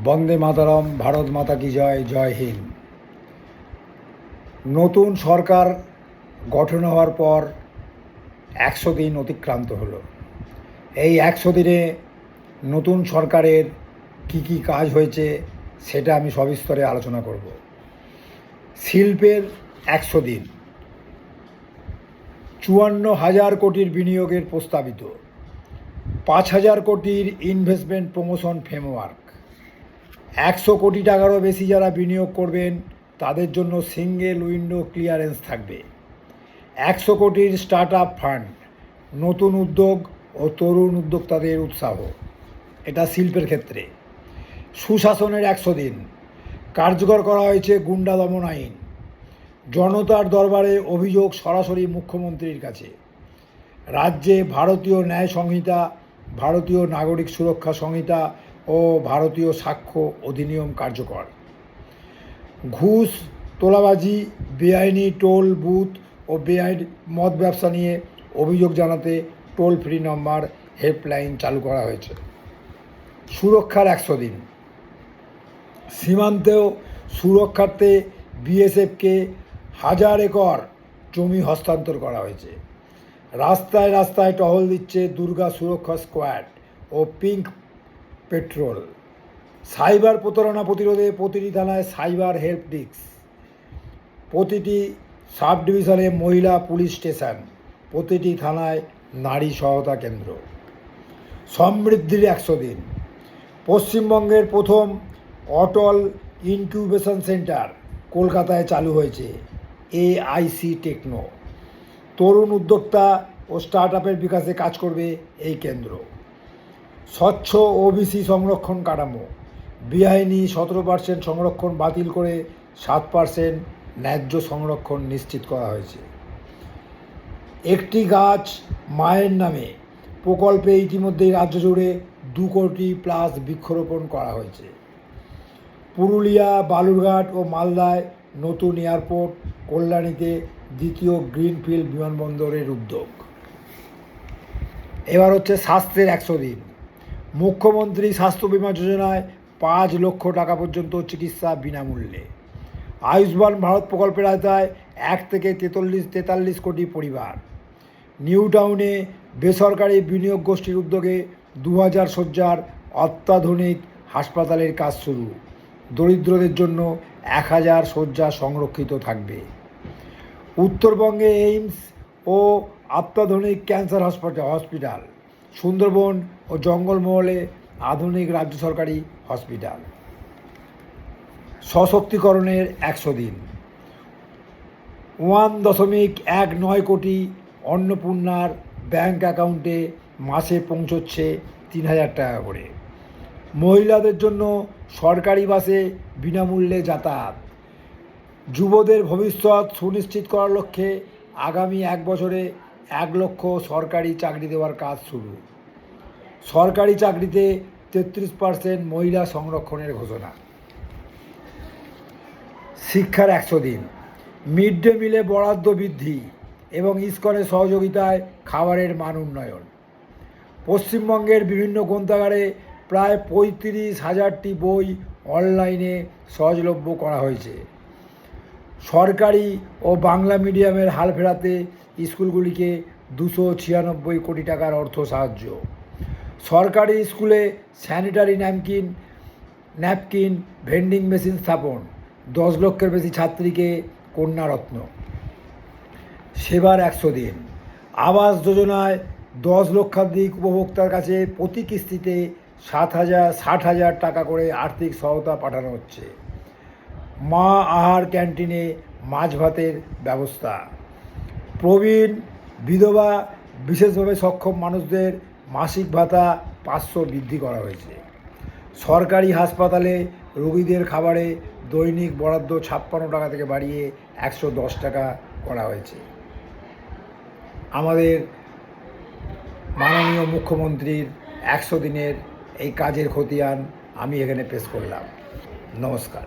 বন্দে মাতরম, ভারত মাতা কি জয়, জয় হিন্দ। নতুন সরকার গঠন হওয়ার পর 100 দিন অতিক্রান্ত হলো। এই 100 দিনে নতুন সরকারের কি কাজ হয়েছে সেটা আমি সবিস্তরে আলোচনা করব। শিল্পের 100 দিন, 54,000 কোটির বিনিয়োগের প্রস্তাবিত, 5,000 কোটির ইনভেস্টমেন্ট প্রমোশন ফ্রেমওয়ার্ক, 100 কোটি টাকারও বেশি যারা বিনিয়োগ করবেন তাদের জন্য সিঙ্গেল উইন্ডো ক্লিয়ারেন্স থাকবে, 100 কোটির স্টার্ট আপ ফান্ড, নতুন উদ্যোগ ও তরুণ উদ্যোক্তাদের উৎসাহ। এটা শিল্পের ক্ষেত্রে। সুশাসনের 100 দিন, কার্যকর করা হয়েছে গুন্ডা দমন আইন, জনতার দরবারে অভিযোগ সরাসরি মুখ্যমন্ত্রীর কাছে, রাজ্যে ভারতীয় ন্যায় সংহিতা, ভারতীয় নাগরিক সুরক্ষা সংহিতা ও ভারতীয় সাক্ষ্য অধিনিয়ম কার্যকর। ঘুষ, তোলাবাজি, বেআইনি টোল বুথ ও বেআইনি মদ ব্যবসা নিয়ে অভিযোগ জানাতে টোল ফ্রি নম্বর হেল্পলাইন চালু করা হয়েছে। সুরক্ষার 100 দিন, সীমান্তেও সুরক্ষার্থে বিএসএফকে 1000 একর জমি হস্তান্তর করা হয়েছে। রাস্তায় রাস্তায় টহল দিচ্ছে দুর্গা সুরক্ষা স্কোয়াড ও পিঙ্ক পেট্রোল। সাইবার প্রতারণা প্রতিরোধে প্রতিটি থানায় সাইবার হেল্প ডেস্ক, প্রতিটি সাব ডিভিশনে মহিলা পুলিশ স্টেশন, প্রতিটি থানায় নারী সহায়তা কেন্দ্র। সমৃদ্ধির 100 দিন, পশ্চিমবঙ্গের প্রথম অটল ইনকিউবেশন সেন্টার কলকাতায় চালু হয়েছে, AIC টেকনো। তরুণ উদ্যোক্তা ও স্টার্ট আপের বিকাশে কাজ করবে এই কেন্দ্র। স্বচ্ছ ওবিসি সংরক্ষণ কাঠামো, বেআইনি 17% সংরক্ষণ বাতিল করে 7% ন্যায্য সংরক্ষণ নিশ্চিত করা হয়েছে। একটি গাছ মায়ের নামে প্রকল্পে ইতিমধ্যেই রাজ্য জুড়ে 2 কোটি প্লাস বৃক্ষরোপণ করা হয়েছে। পুরুলিয়া, বালুরঘাট ও মালদায় নতুন এয়ারপোর্ট, কল্যাণীতে দ্বিতীয় গ্রিনফিল্ড বিমানবন্দরের উদ্যোগ। এবার হচ্ছে স্বাস্থ্যের 100 দিন, মুখ্যমন্ত্রী স্বাস্থ্য বিমা যোজনায় 5 লক্ষ টাকা পর্যন্ত চিকিৎসা বিনামূল্যে। আয়ুষ্মান ভারত প্রকল্পের আওতায় 1 থেকে 43 কোটি পরিবার। নিউ টাউনে বেসরকারি বিনিয়োগ গোষ্ঠীর উদ্যোগে 2000 শয্যার অত্যাধুনিক হাসপাতালের কাজ শুরু। দরিদ্রদের জন্য 1000 শয্যা সংরক্ষিত থাকবে। উত্তরবঙ্গে এইমস ও অত্যাধুনিক ক্যান্সার হসপিটাল, সুন্দরবন ও জঙ্গলমহলে আধুনিক রাজ্য সরকারি হসপিটাল। সশক্তিকরণের 100 দিন, 1.19 কোটি অন্নপূর্ণার ব্যাংক অ্যাকাউন্টে মাসে পৌঁছচ্ছে 3000 টাকা করে। মহিলাদের জন্য সরকারি বাসে বিনামূল্যে যাতায়াত। যুবদের ভবিষ্যৎ সুনিশ্চিত করার লক্ষ্যে আগামী 1 বছরে 1 লক্ষ সরকারি চাকরি দেওয়ার কাজ শুরু। সরকারি চাকরিতে 33% মহিলা সংরক্ষণের ঘোষণা। শিক্ষার 100 দিন, মিড ডে মিলে বরাদ্দ বৃদ্ধি এবং ইসকনের সহযোগিতায় খাবারের মান উন্নয়ন। পশ্চিমবঙ্গের বিভিন্ন গ্রন্থাগারে প্রায় 35,000টি বই অনলাইনে সহজলভ্য করা হয়েছে। সরকারি ও বাংলা মিডিয়ামের হাল ফেরাতে স্কুলগুলিকে 296 কোটি টাকার অর্থ সাহায্য। সরকারি স্কুলে স্যানিটারি ন্যাপকিন ভেন্ডিং মেশিন স্থাপন, 10 লক্ষের বেশি ছাত্রীকে কন্যারত্ন। সেবার 100 দিন, আবাস যোজনায় 10 লক্ষাধিক উপভোক্তার কাছে প্রতি কিস্তিতে 60,000 টাকা করে আর্থিক সহায়তা পাঠানো হচ্ছে। মা আহার ক্যান্টিনে মাছ ভাতের ব্যবস্থা। প্রবীণ, বিধবা, বিশেষভাবে সক্ষম মানুষদের মাসিক ভাতা 500 বৃদ্ধি করা হয়েছে। সরকারি হাসপাতালে রোগীদের খাবারে দৈনিক বরাদ্দ 56 টাকা থেকে বাড়িয়ে 110 টাকা করা হয়েছে। আমাদের মাননীয় মুখ্যমন্ত্রীর 100 দিনের এই কাজের খতিয়ান আমি এখানে পেশ করলাম। নমস্কার।